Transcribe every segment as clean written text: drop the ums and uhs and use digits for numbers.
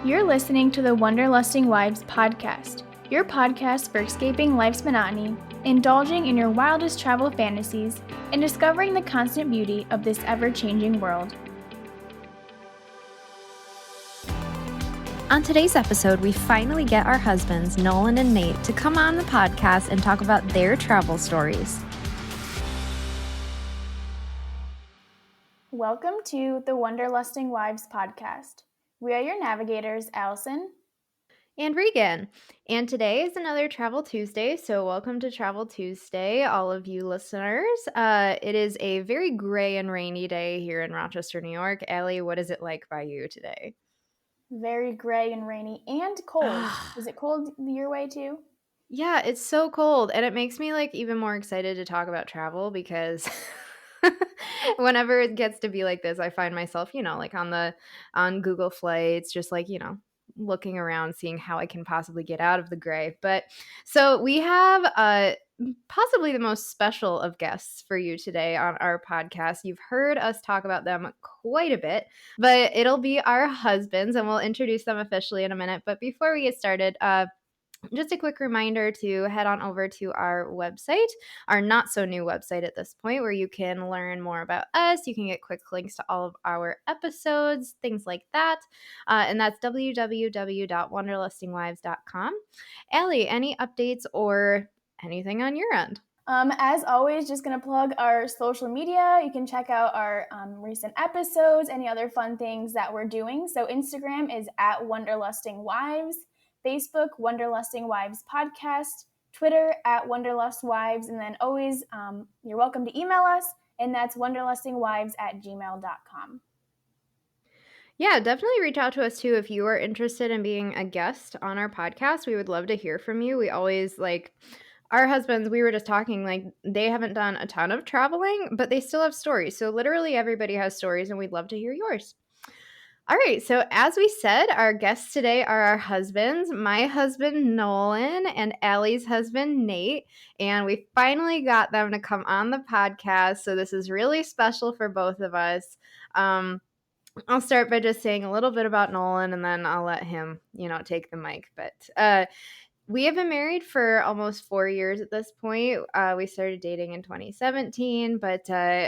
You're listening to the Wanderlusting Wives podcast, your podcast for escaping life's monotony, indulging in your wildest travel fantasies, and discovering the constant beauty of this ever-changing world. On today's episode, we finally get our husbands, Nolan and Nate, to come on the podcast and talk about their travel stories. Welcome to the Wanderlusting Wives podcast. We are your navigators, Allison and Regan. And today is another Travel Tuesday, so welcome to Travel Tuesday, all of you listeners. It is a very gray and rainy day here in Rochester, New York. Allie, what is it like by you today? Very gray and rainy and cold. Is it cold your way too? Yeah, it's so cold, and it makes me even more excited to talk about travel because whenever it gets to be like this, I find myself, on Google Flights, just looking around, seeing how I can possibly get out of the gray. But so we have possibly the most special of guests for you today on our podcast. You've heard us talk about them quite a bit, but it'll be our husbands, and we'll introduce them officially in a minute. But before we get started, just a quick reminder to head on over to our website, our not so new website at this point, where you can learn more about us. You can get quick links to all of our episodes, things like that. And that's www.wanderlustingwives.com. Allie, any updates or anything on your end? As always, just going to plug our social media. You can check out our recent episodes, any other fun things that we're doing. So Instagram is at Wanderlusting Wives, Facebook, Wanderlusting Wives Podcast, Twitter at Wanderlust Wives, and then always you're welcome to email us, and that's wanderlustingwives@gmail.com. Yeah, definitely reach out to us too if you are interested in being a guest on our podcast. We would love to hear from you. We always our husbands, we were just talking, they haven't done a ton of traveling, but they still have stories. So literally everybody has stories, and we'd love to hear yours. All right, so as we said, our guests today are our husbands, my husband, Nolan, and Allie's husband, Nate, and we finally got them to come on the podcast, so this is really special for both of us. I'll start by just saying a little bit about Nolan, and then I'll let him, take the mic, but we have been married for almost 4 years at this point. We started dating in 2017, but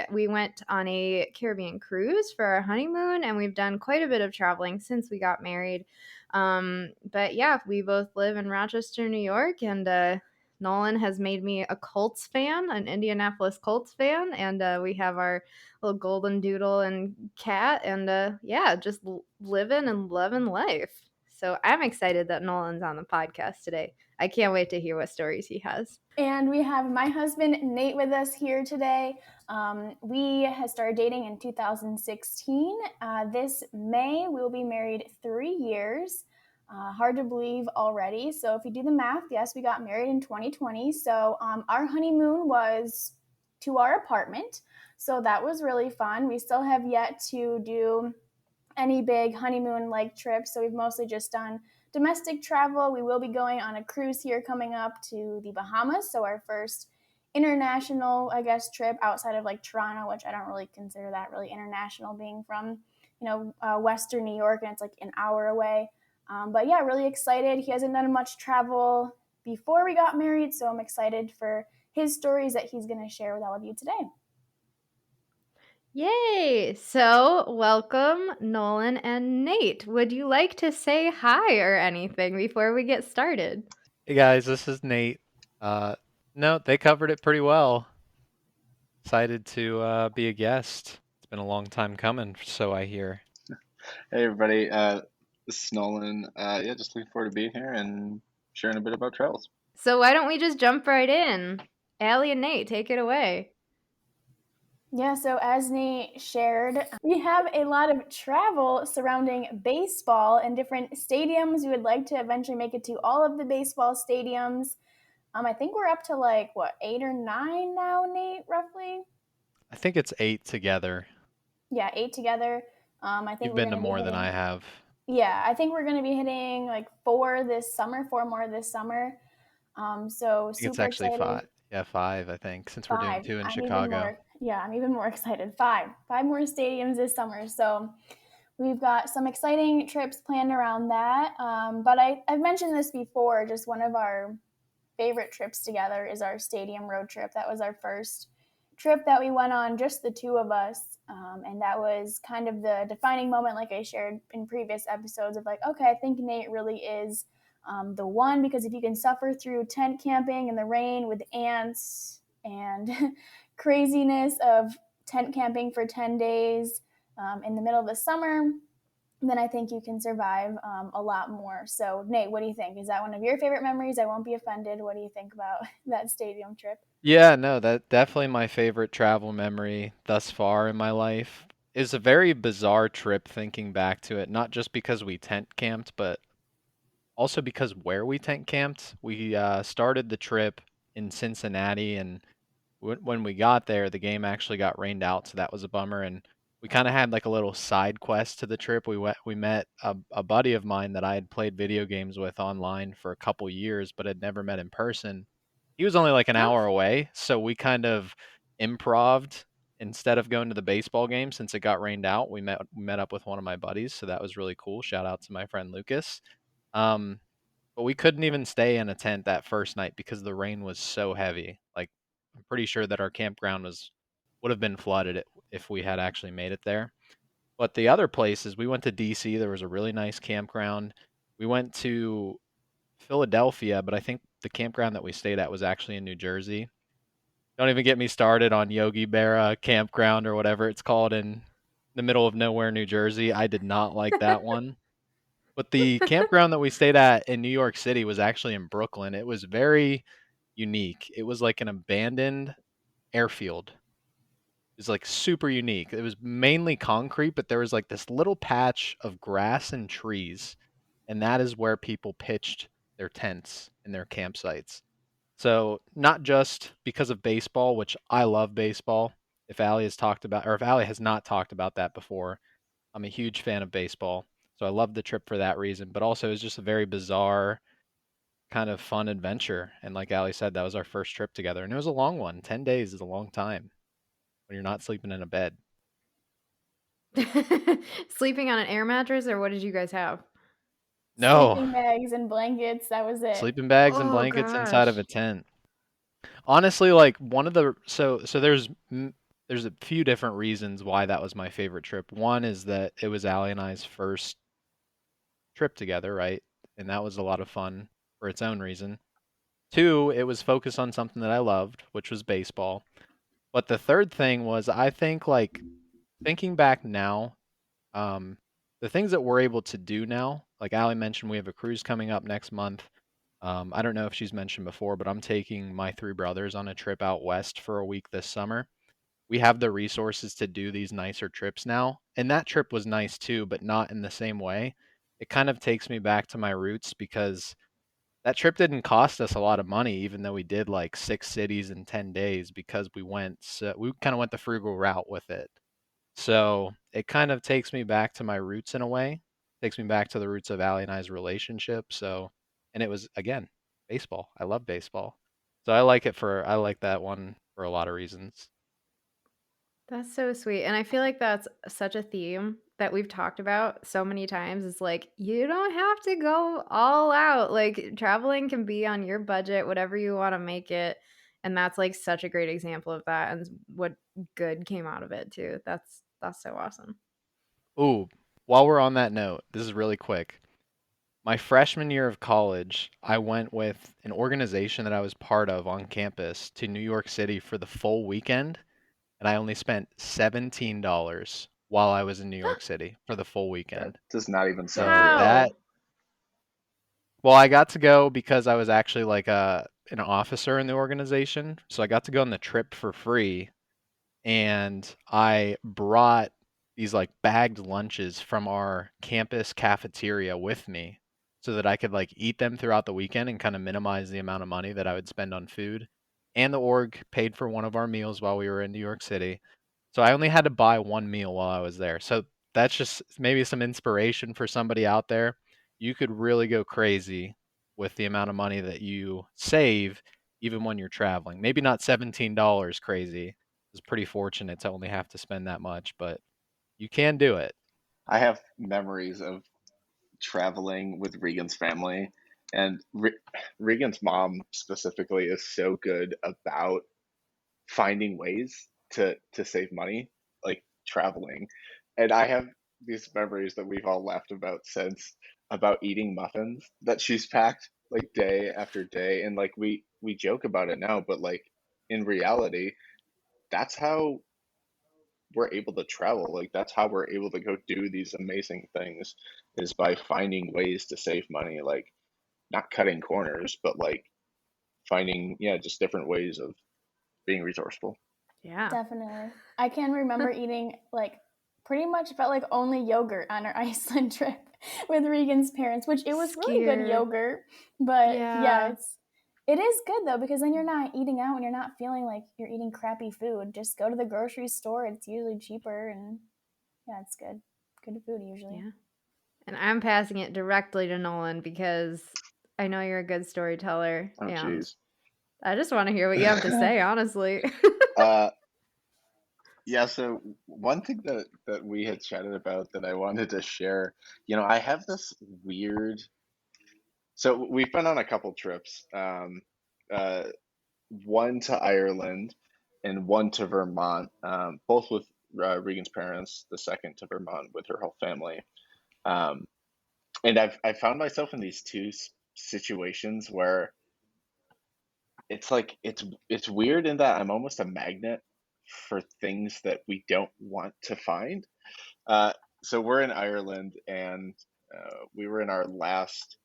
we went on a Caribbean cruise for our honeymoon, and we've done quite a bit of traveling since we got married. But yeah, we both live in Rochester, New York, and Nolan has made me a Colts fan, an Indianapolis Colts fan, and we have our little golden doodle and cat, and just living and loving life. So I'm excited that Nolan's on the podcast today. I can't wait to hear what stories he has. And we have my husband, Nate, with us here today. We had started dating in 2016. This May, we will be married 3 years. Hard to believe already. So if you do the math, yes, we got married in 2020. So our honeymoon was to our apartment. So that was really fun. We still have yet to do any big honeymoon-like trips. So we've mostly just done domestic travel. We will be going on a cruise here coming up to the Bahamas. So our first international, trip outside of Toronto, which I don't really consider that really international, being from, Western New York, and it's an hour away. But yeah, really excited. He hasn't done much travel before we got married, so I'm excited for his stories that he's going to share with all of you today. Yay! So, welcome, Nolan and Nate. Would you like to say hi or anything before we get started? Hey guys, this is Nate. No, they covered it pretty well. Excited to be a guest. It's been a long time coming, so I hear. Hey everybody, this is Nolan. Just looking forward to being here and sharing a bit about travels. So why don't we just jump right in? Allie and Nate, take it away. Yeah, so as Nate shared, we have a lot of travel surrounding baseball and different stadiums. We would like to eventually make it to all of the baseball stadiums. I think we're up to 8 or 9 now, Nate, roughly? I think it's 8 together. Yeah, 8 together. I think You've been to more than I have. Yeah, I think we're going to be hitting 4 this summer, 4 more this summer. So I think it's super actually excited. 5. Yeah, 5, I think, since we're doing 2 in I'm Chicago. I'm even more excited. 5 more stadiums this summer. So we've got some exciting trips planned around that. But I've mentioned this before, just one of our favorite trips together is our stadium road trip. That was our first trip that we went on, just the two of us. And that was kind of the defining moment, like I shared in previous episodes, of like, okay, I think Nate really is the one, because if you can suffer through tent camping in the rain with ants and craziness of tent camping for 10 days in the middle of the summer, then I think you can survive a lot more. So, Nate, what do you think? Is that one of your favorite memories? I won't be offended. What do you think about that stadium trip? Yeah, no, that definitely my favorite travel memory thus far in my life. Is a very bizarre trip thinking back to it, not just because we tent camped, but also because where we tent camped. We started the trip in Cincinnati, and when we got there, the game actually got rained out, so that was a bummer. And we kind of had like a little side quest to the trip. We met a buddy of mine that I had played video games with online for a couple years, but had never met in person. He was only like an Oh, hour away, so we kind of improved instead of going to the baseball game since it got rained out. We met up with one of my buddies, so that was really cool. Shout out to my friend Lucas. Um, but we couldn't even stay in a tent that first night because the rain was so heavy. Like I'm pretty sure that our campground would have been flooded if we had actually made it there. But the other places, we went to DC. There was a really nice campground. We went to Philadelphia, but I think the campground that we stayed at was actually in New Jersey. Don't even get me started on Yogi Berra campground or whatever it's called in the middle of nowhere, New Jersey. I did not like that one. But the campground that we stayed at in New York City was actually in Brooklyn. It was very unique. It was like an abandoned airfield. It was like super unique. It was mainly concrete, but there was like this little patch of grass and trees, and that is where people pitched their tents and their campsites. So not just because of baseball, which I love baseball. If Allie has talked about, or if Allie has not talked about that before, I'm a huge fan of baseball. So I love the trip for that reason, but also it's just a very bizarre kind of fun adventure. And like Allie said, that was our first trip together, and it was a long one. 10 days is a long time when you're not sleeping in a bed. sleeping on an air mattress, or what did you guys have? No, Sleeping bags and blankets, that was it. sleeping bags and Oh blankets inside of a gosh. tent. Honestly, like one of the so there's a few different reasons why that was my favorite trip. One is that it was Allie and I's first trip together, right? And that was a lot of fun for its own reason. Two, it was focused on something that I loved, which was baseball. But the third thing was I think like thinking back now, um, the things that we're able to do now, like Allie mentioned, we have a cruise coming up next month. I don't know if she's mentioned before, but I'm taking my three brothers on a trip out west for a week this summer. We have the resources to do these nicer trips now. And that trip was nice too, but not in the same way. It kind of takes me back to my roots because that trip didn't cost us a lot of money, even though we did like 6 cities in 10 days because we kind of went the frugal route with it. So it kind of takes me back to my roots in a way, takes me back to the roots of Allie and I's relationship. So, and it was again, baseball. I love baseball. So I like that one for a lot of reasons. That's so sweet. And I feel like that's such a theme that we've talked about so many times. It's like, you don't have to go all out. Like, traveling can be on your budget, whatever you want to make it. And that's like such a great example of that and what good came out of it too. That's so awesome. Ooh, while we're on that note, this is really quick. My freshman year of college, I went with an organization that I was part of on campus to New York City for the full weekend, and I only spent $17 while I was in New York City for the full That weekend. does not even sound So real. How? that, well, I got to go because I was actually like an officer in the organization, so I got to go on the trip for free, and I brought these like bagged lunches from our campus cafeteria with me so that I could like eat them throughout the weekend and kind of minimize the amount of money that I would spend on food. And the org paid for one of our meals while we were in New York City. So I only had to buy one meal while I was there. So that's just maybe some inspiration for somebody out there. You could really go crazy with the amount of money that you save even when you're traveling. Maybe not $17 crazy. It's pretty fortunate to only have to spend that much, but you can do it. I have memories of traveling with Regan's family, and Regan's mom specifically is so good about finding ways to save money, like traveling. And I have these memories that we've all laughed about since, about eating muffins that she's packed like day after day, and like we joke about it now, but like in reality, that's how we're able to travel. Like that's how we're able to go do these amazing things, is by finding ways to save money, like not cutting corners, but like finding, yeah, just different ways of being resourceful. Yeah. Definitely. I can remember eating like pretty much felt like only yogurt on our Iceland trip with Regan's parents, which it was really good Skyr. yogurt. But yeah, Yeah. it is good though, because then you're not eating out and you're not feeling like you're eating crappy food. Just go to the grocery store, it's usually cheaper, and yeah, it's good. Good food usually. Yeah. And I'm passing it directly to Nolan because I know you're a good storyteller, Oh, and geez. I just want to hear what you have to say, honestly. uh, yeah. So one thing that we had chatted about that I wanted to share, I have this weird. So we've been on a couple trips. Uh, one to Ireland and one to Vermont, both with Regan's parents. The second to Vermont with her whole family. Um, and I found myself in these two situations where it's like it's weird in that I'm almost a magnet for things that we don't want to find. Uh, so we're in Ireland, and we were in our last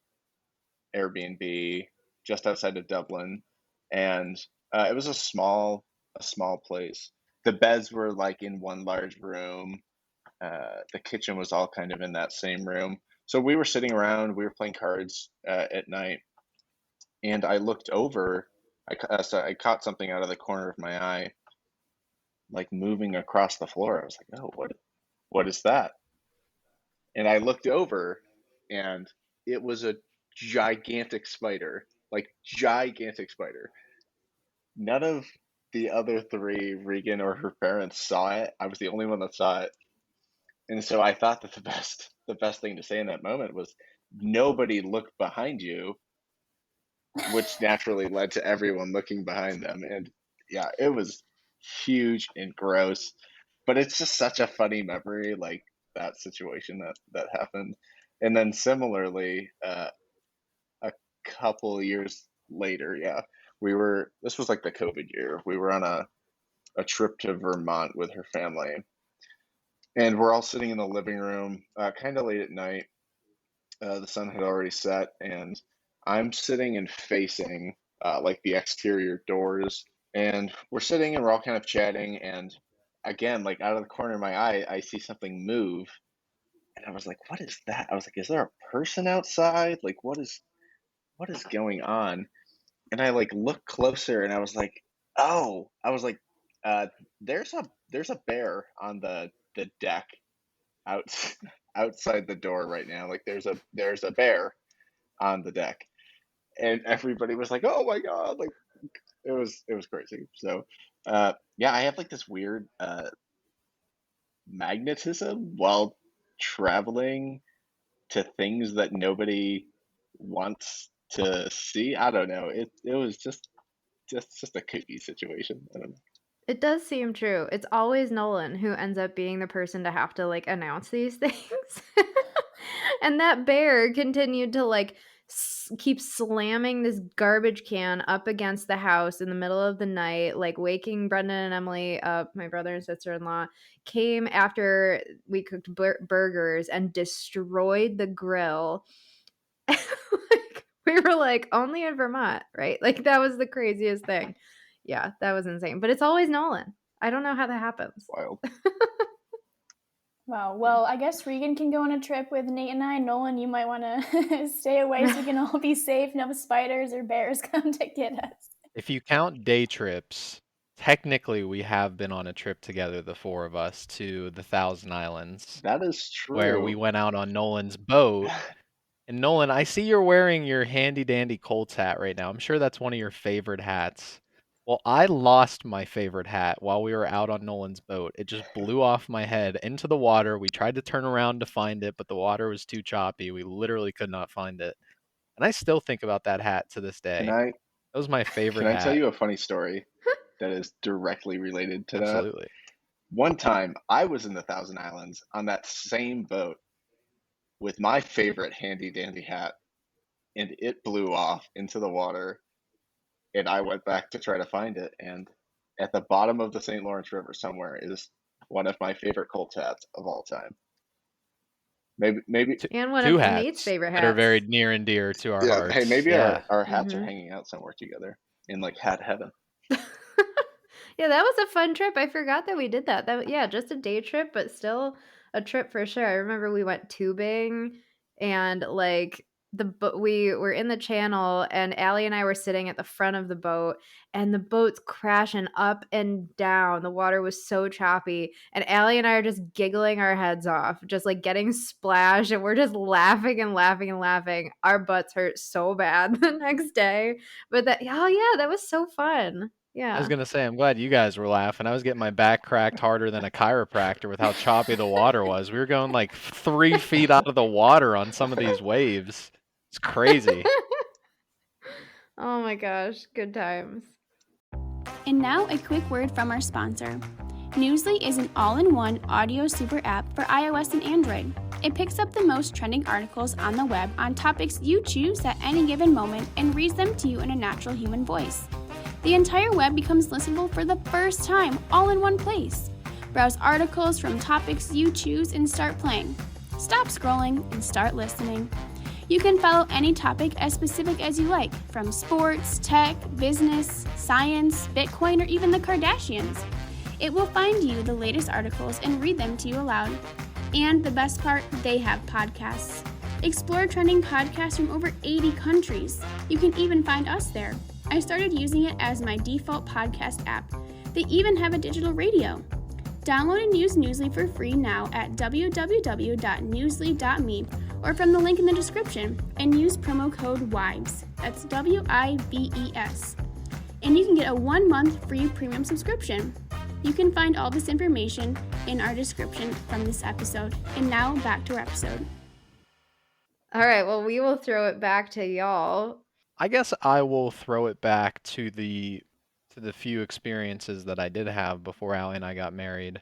Airbnb just outside of Dublin, and it was a small place. The beds were like in one large room. The kitchen was all kind of in that same room. So we were sitting around, we were playing cards at night, and I looked over. So I caught something out of the corner of my eye, like moving across the floor. I was like, "Oh, what is that?" And I looked over, and it was a gigantic spider, like gigantic spider. None of the other three, Regan or her parents, saw it. I was the only one that saw it. And so I thought that the best thing to say in that moment was, nobody looked behind you, which naturally led to everyone looking behind them. And yeah, it was huge and gross, but it's just such a funny memory, like that situation that happened. And then similarly, a couple years later, yeah, this was like the COVID year. We were on a trip to Vermont with her family, and we're all sitting in the living room, kind of late at night. The sun had already set, and I'm sitting and facing like the exterior doors, and we're sitting and we're all kind of chatting, and again, like out of the corner of my eye, I see something move, and I was like, "What is that?" I was like, "Is there a person outside? Like, what is going on?" And I like looked closer, and I was like, "Oh," I was like, uh, "There's a bear on the deck out outside the door right now. Like there's a bear on the deck." And everybody was like, "Oh my God!" Like it was crazy. So, yeah, I have like this weird magnetism while traveling to things that nobody wants to see. I don't know. It was just a kooky situation. I don't know. It does seem true. It's always Nolan who ends up being the person to have to like announce these things. And that bear continued to like keep slamming this garbage can up against the house in the middle of the night, like waking Brendan and Emily up, my brother and sister-in-law, came after we cooked burgers and destroyed the grill. Like, we were like, only in Vermont, right? Like that was the craziest thing. Yeah, that was insane. But it's always Nolan. I don't know how that happens. Wild. Wow. Well, I guess Regan can go on a trip with Nate and I. Nolan, you might want to stay away so we can all be safe. No spiders or bears come to get us. If you count day trips, technically we have been on a trip together, the four of us, to the Thousand Islands, That is where we true. went out on Nolan's boat. And Nolan, I see you're wearing your handy dandy Colts hat right now. I'm sure that's one of your favorite hats. Well, I lost my favorite hat while we were out on Nolan's boat. It just blew off my head into the water. We tried to turn around to find it, but the water was too choppy. We literally could not find it. And I still think about that hat to this Can day. I That was my can favorite I tell hat. you a funny story that is directly related to that? Absolutely. One time I was in the Thousand Islands on that same boat with my favorite handy dandy hat, and it blew off into the water, and I went back to try to find it, and at the bottom of the St. Lawrence River somewhere is one of my favorite Colts hats of all time. Maybe Two, And one two of Nate's hats favorite that are very hats. near and dear to our yeah, hey, hearts. maybe Yeah. our hats are Mm-hmm. hanging out somewhere together in like hat heaven. Yeah, that was a fun trip. I forgot that we did that. Yeah, just a day trip, but still a trip for sure. I remember we went tubing and like we were in the channel and Allie and I were sitting at the front of the boat and the boat's crashing up and down. The water was so choppy and Allie and I are just giggling our heads off, just like getting splashed and we're just laughing and laughing and laughing. Our butts hurt so bad the next day. But oh yeah, that was so fun. I was Yeah. gonna say, I'm glad you guys were laughing. I was getting my back cracked harder than a chiropractor with how choppy the water was. We were going like 3 feet out of the water on some of these waves. It's crazy. Oh my gosh, good times. And now a quick word from our sponsor. Newsly is an all-in-one audio super app for iOS and Android. It picks up the most trending articles on the web on topics you choose at any given moment and reads them to you in a natural human voice. The entire web becomes listenable for the first time, all in one place. Browse articles from topics you choose and start playing. Stop scrolling and start listening. You can follow any topic as specific as you like, from sports, tech, business, science, Bitcoin, or even the Kardashians. It will find you the latest articles and read them to you aloud. And the best part, they have podcasts. Explore trending podcasts from over 80 countries. You can even find us there. I started using it as my default podcast app. They even have a digital radio. Download and use Newsly for free now at www.newsly.me or from the link in the description and use promo code WIVES. That's WIVES. And you can get a 1-month free premium subscription. You can find all this information in our description from this episode. And now back to our episode. All right, well, we will throw it back to y'all. I guess I will throw it back to the few experiences that I did have before Allie and I got married.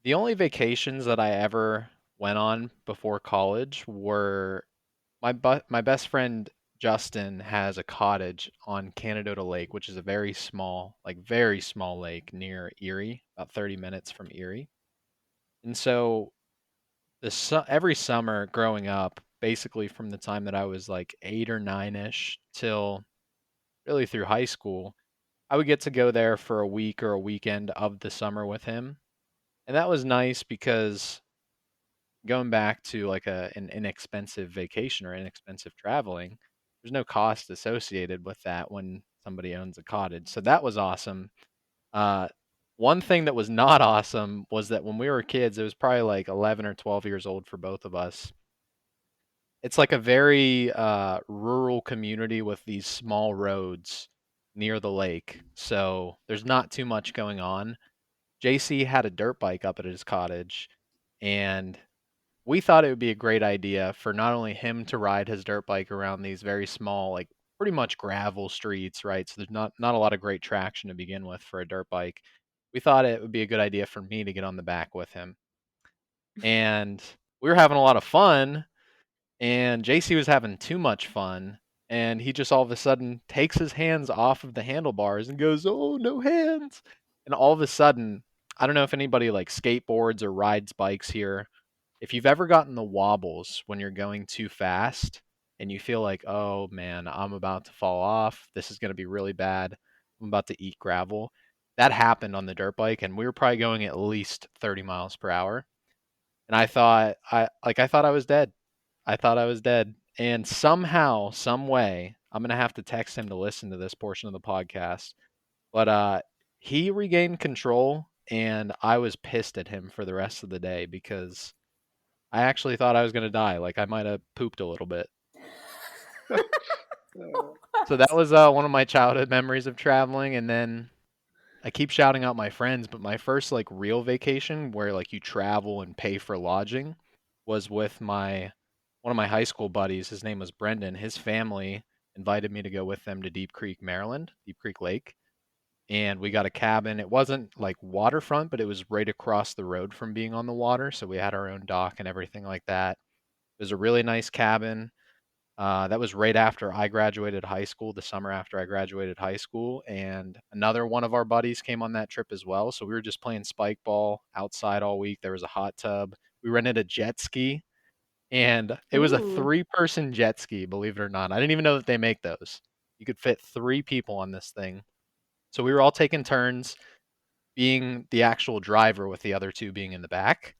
The only vacations that I ever went on before college were my best friend Justin has a cottage on Canadota Lake, which is a very small lake near Erie, about 30 minutes from Erie. And so every summer growing up, basically from the time that I was like 8 or 9ish till really through high school, I would get to go there for a week or a weekend of the summer with him. And that was nice because going back to like an inexpensive vacation or inexpensive traveling, there's no cost associated with that when somebody owns a cottage. So that was awesome. Uh, One thing that was not awesome was that when we were kids, it was probably like 11 or 12 years old for both of us. It's like a very rural community with these small roads near the lake. So there's not too much going on. JC had a dirt bike up at his cottage, and we thought it would be a great idea for not only him to ride his dirt bike around these very small, like pretty much gravel streets, right? So there's not a lot of great traction to begin with for a dirt bike. We thought it would be a good idea for me to get on the back with him. And we were having a lot of fun, and JC was having too much fun, and he just all of a sudden takes his hands off of the handlebars and goes, "Oh, no hands." And all of a sudden, I don't know if anybody like skateboards or rides bikes here. If you've ever gotten the wobbles when you're going too fast and you feel like, "Oh man, I'm about to fall off. This is going to be really bad. I'm about to eat gravel." That happened on the dirt bike, and we were probably going at least 30 miles per hour. And I thought I was dead. I thought I was dead. And somehow, some way, I'm gonna have to text him to listen to this portion of the podcast. But he regained control, and I was pissed at him for the rest of the day because I actually thought I was gonna die. Like I might have pooped a little bit. So that was one of my childhood memories of traveling. And then I keep shouting out my friends, but my first like real vacation where like you travel and pay for lodging was with my one of my high school buddies. His name was Brendan. His family invited me to go with them to Deep Creek, Maryland, Deep Creek Lake. And we got a cabin. It wasn't like waterfront, but it was right across the road from being on the water. So we had our own dock and everything like that. It was a really nice cabin. That was right after I graduated high school, the summer after I graduated high school. And another one of our buddies came on that trip as well. So we were just playing spike ball outside all week. There was a hot tub. We rented a jet ski, and it was a Ooh. three-person jet ski, believe it or not. I didn't even know that they make those. You could fit three people on this thing. So we were all taking turns being the actual driver with the other two being in the back.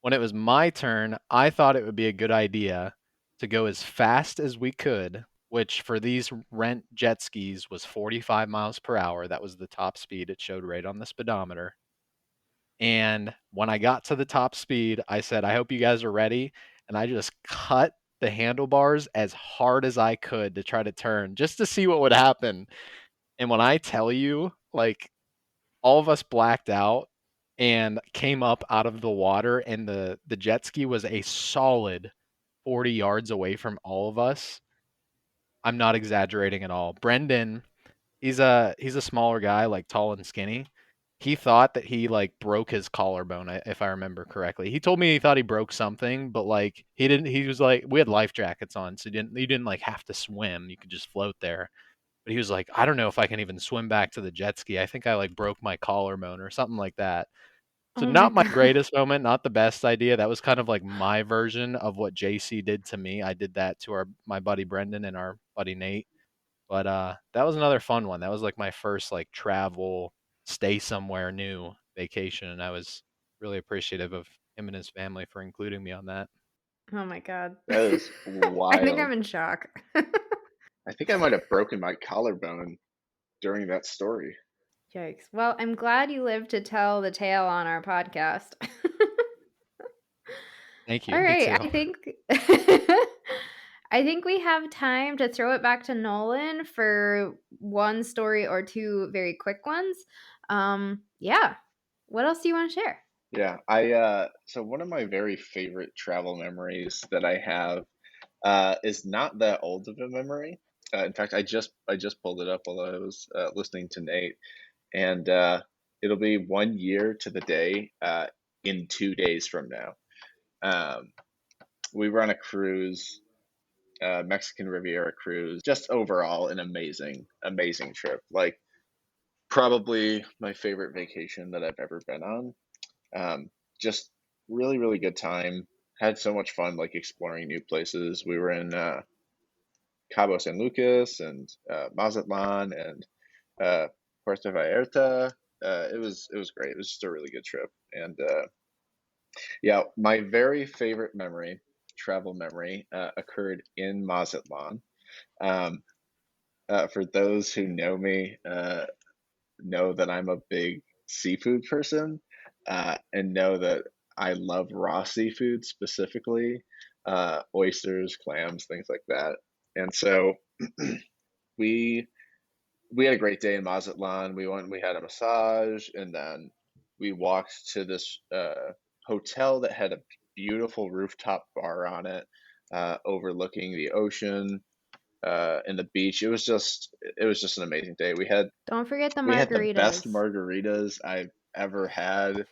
When it was my turn, I thought it would be a good idea to go as fast as we could, which for these rent jet skis was 45 miles per hour. That was the top speed it showed right on the speedometer. And when I got to the top speed, I said, I hope you guys are ready. And I just cut the handlebars as hard as I could to try to turn just to see what would happen. And when I tell you, like, all of us blacked out and came up out of the water, and the jet ski was a solid 40 yards away from all of us. I'm not exaggerating at all. Brendan, he's a smaller guy, like tall and skinny. He thought that he like broke his collarbone, if I remember correctly. He told me he thought he broke something, but like he didn't. He was like, we had life jackets on, so you didn't like have to swim. You could just float there. But he was like, I don't know if I can even swim back to the jet ski. I think I like broke my collarbone or something like that. So Oh my not my god. greatest moment, not the best idea. That was kind of like my version of what JC did to me. I did that to our my buddy Brendan and our buddy Nate. But that was another fun one. That was like my first like travel, stay somewhere new vacation, and I was really appreciative of him and his family for including me on that. Oh my god. That is I think I'm wild. in shock. I think I might have broken my collarbone during that story. Yikes. Well, I'm glad you lived to tell the tale on our podcast. Thank you. All Me right, too. I think I think we have time to throw it back to Nolan for one story or two very quick ones. Yeah. What else do you want to share? Yeah, so one of my very favorite travel memories that I have is not that old of a memory. In fact, I just pulled it up while I was listening to Nate, and it'll be 1 year to the day in 2 days from now. Um, we were on a cruise, Mexican Riviera cruise. Just overall, an amazing, amazing trip. Like probably my favorite vacation that I've ever been on. Just really, really good time. Had so much fun, like exploring new places. We were in Cabo San Lucas and Mazatlan and Puerto Vallarta. It was great. It was just a really good trip. And yeah, my very favorite memory, travel memory, occurred in Mazatlan. Um, for those who know me, know that I'm a big seafood person, and know that I love raw seafood specifically, oysters, clams, things like that. And so we we had a great day in Mazatlan. We went, we had a massage, and then we walked to this hotel that had a beautiful rooftop bar on it, overlooking the ocean and the beach. It was just an amazing day. Don't forget the We had the best margaritas. margaritas I've ever had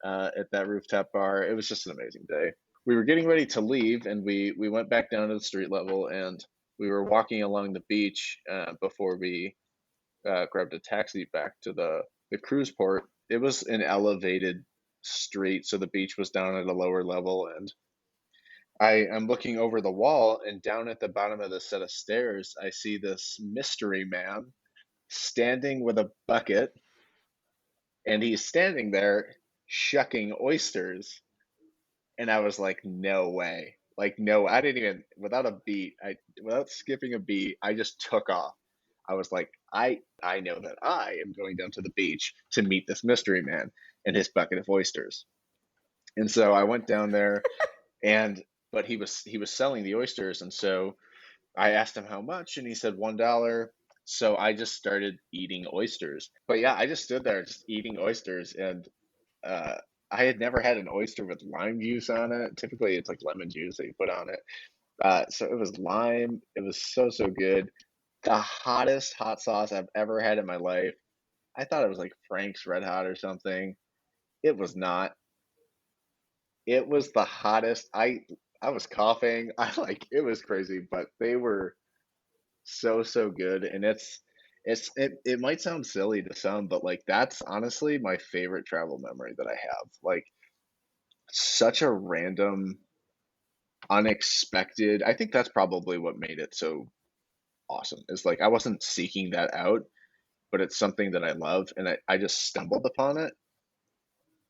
at that rooftop bar. It was just an amazing day. We were getting ready to leave, and we went back down to the street level, and we were walking along the beach before we grabbed a taxi back to the cruise port. It was an elevated street, so the beach was down at a lower level, and I am looking over the wall, and down at the bottom of the set of stairs, I see this mystery man standing with a bucket, and he's standing there shucking oysters. And I was like, no way. Like, no, I didn't even, without a beat, without skipping a beat, I just took off. I was like, I know that I am going down to the beach to meet this mystery man and his bucket of oysters. And so I went down there, and but he was selling the oysters, and so I asked him how much, and he said $1. So I just started eating oysters. But yeah, I just stood there just eating oysters, and uh, I had never had an oyster with lime juice on it. Typically, it's like lemon juice that you put on it. So it was lime. It was so good. The hottest hot sauce I've ever had in my life. I thought it was like Frank's Red Hot or something. It was not. It was the hottest. I was coughing. I like it was crazy, but they were so good. And it might sound silly to some, but like that's honestly my favorite travel memory that I have. Like such a random, unexpected. I think that's probably what made it so awesome. Is like I wasn't seeking that out, but it's something that I love, and I just stumbled upon it,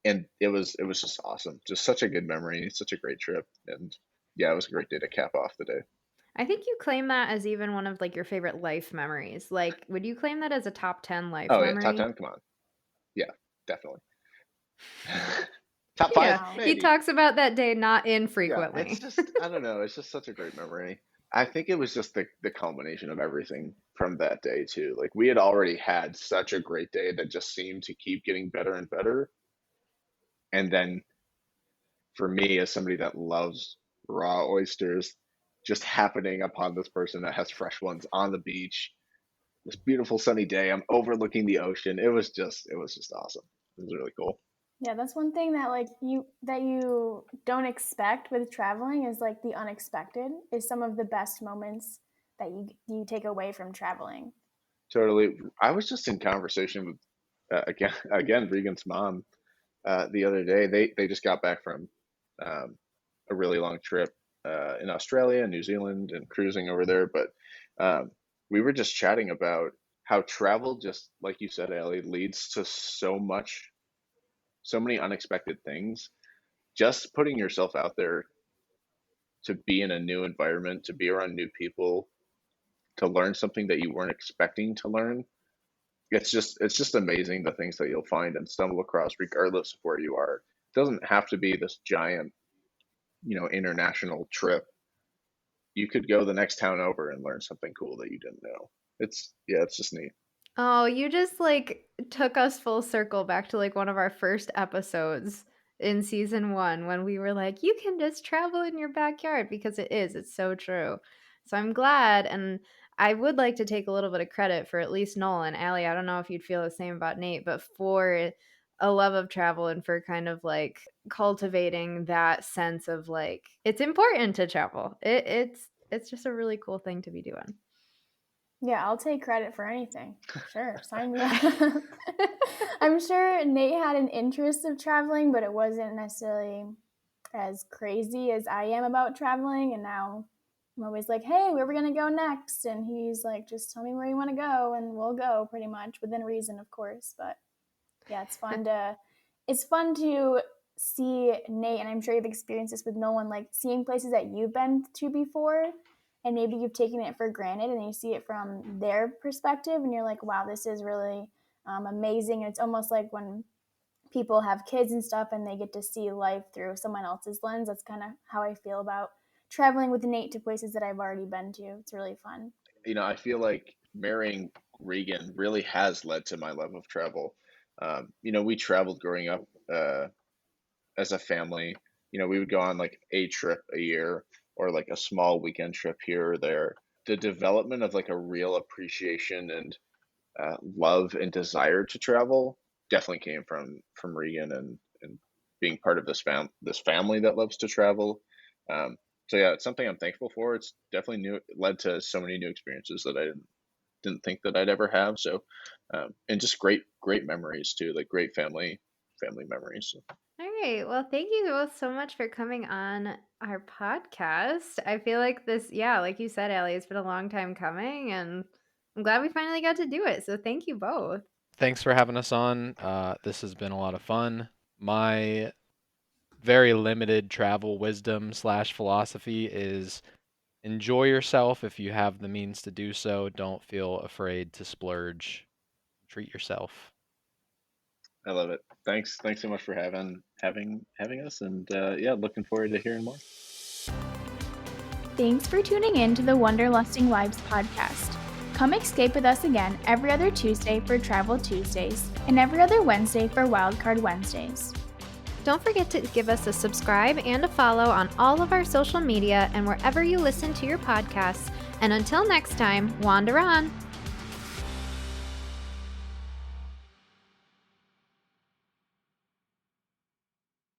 and it was just awesome. Just such a good memory, such a great trip, and yeah, it was a great day to cap off the day. I think you claim that as even one of like your favorite life memories. Like, would you claim that as a top 10 life Oh yeah, top memory? 10, come on. Yeah, definitely. Top Yeah, 5, Wow. he maybe. talks about that day not Yeah, it's infrequently. just I don't know, it's just such a great memory. I think it was just the culmination of everything from that day too. Like we had already had such a great day that just seemed to keep getting better and better. And then for me, as somebody that loves raw oysters, just happening upon this person that has fresh ones on the beach, this beautiful sunny day, I'm overlooking the ocean. It was just awesome. It was really cool. Yeah, that's one thing that like you don't expect with traveling is like the unexpected is some of the best moments that you take away from traveling. Totally. I was just in conversation with again Regan's mom the other day. They just got back from um, a really long trip in Australia and New Zealand and cruising over there. But um, we were just chatting about how travel, just like you said, Allie, leads to so many unexpected things. Just putting yourself out there to be in a new environment, to be around new people, to learn something that you weren't expecting to learn. It's just amazing the things that you'll find and stumble across regardless of where you are. It doesn't have to be this giant, international trip. You could go the next town over and learn something cool that you didn't know. It's just neat. Oh, you just like took us full circle back to like one of our first episodes in season 1 when we were like, you can just travel in your backyard because it is. It's so true. So I'm glad. And I would like to take a little bit of credit for at least Nolan. Allie, I don't know if you'd feel the same about Nate, but for a love of travel and for kind of like cultivating that sense of like, it's important to travel. It's just a really cool thing to be doing. Yeah, I'll take credit for anything. Sure, sign me up. I'm sure Nate had an interest of traveling, but it wasn't necessarily as crazy as I am about traveling. And now I'm always like, hey, where are we going to go next? And he's like, just tell me where you want to go and we'll go pretty much within reason, of course. But yeah, it's fun to see Nate, and I'm sure you've experienced this with Nolan, like seeing places that you've been to before, and maybe you've taken it for granted, and you see it from their perspective, and you're like, wow, this is really amazing. And it's almost like when people have kids and stuff, and they get to see life through someone else's lens. That's kind of how I feel about traveling with Nate to places that I've already been to. It's really fun. I feel like marrying Regan really has led to my love of travel. We traveled growing up as a family. We would go on like a trip a year or like a small weekend trip here or there. The development of like a real appreciation and love and desire to travel definitely came from Regan and being part of this family that loves to travel. Um, so yeah, it's something I'm thankful for. It's definitely led to so many new experiences that I didn't think that I'd ever have. So, and just great memories too, like great family memories. So, All right. Well, thank you both so much for coming on our podcast. I feel like this, yeah, like you said, Allie, it's been a long time coming, and I'm glad we finally got to do it. So thank you both. Thanks for having us on. This has been a lot of fun. My very limited travel wisdom slash philosophy is enjoy yourself if you have the means to do so. Don't feel afraid to splurge. Treat yourself. I love it. Thanks so much for having us, and yeah, looking forward to hearing more. Thanks for tuning in to the Wanderlusting Wives podcast. Come escape with us again every other Tuesday for Travel Tuesdays and every other Wednesday for Wildcard Wednesdays. Don't forget to give us a subscribe and a follow on all of our social media and wherever you listen to your podcasts. And until next time, wander on!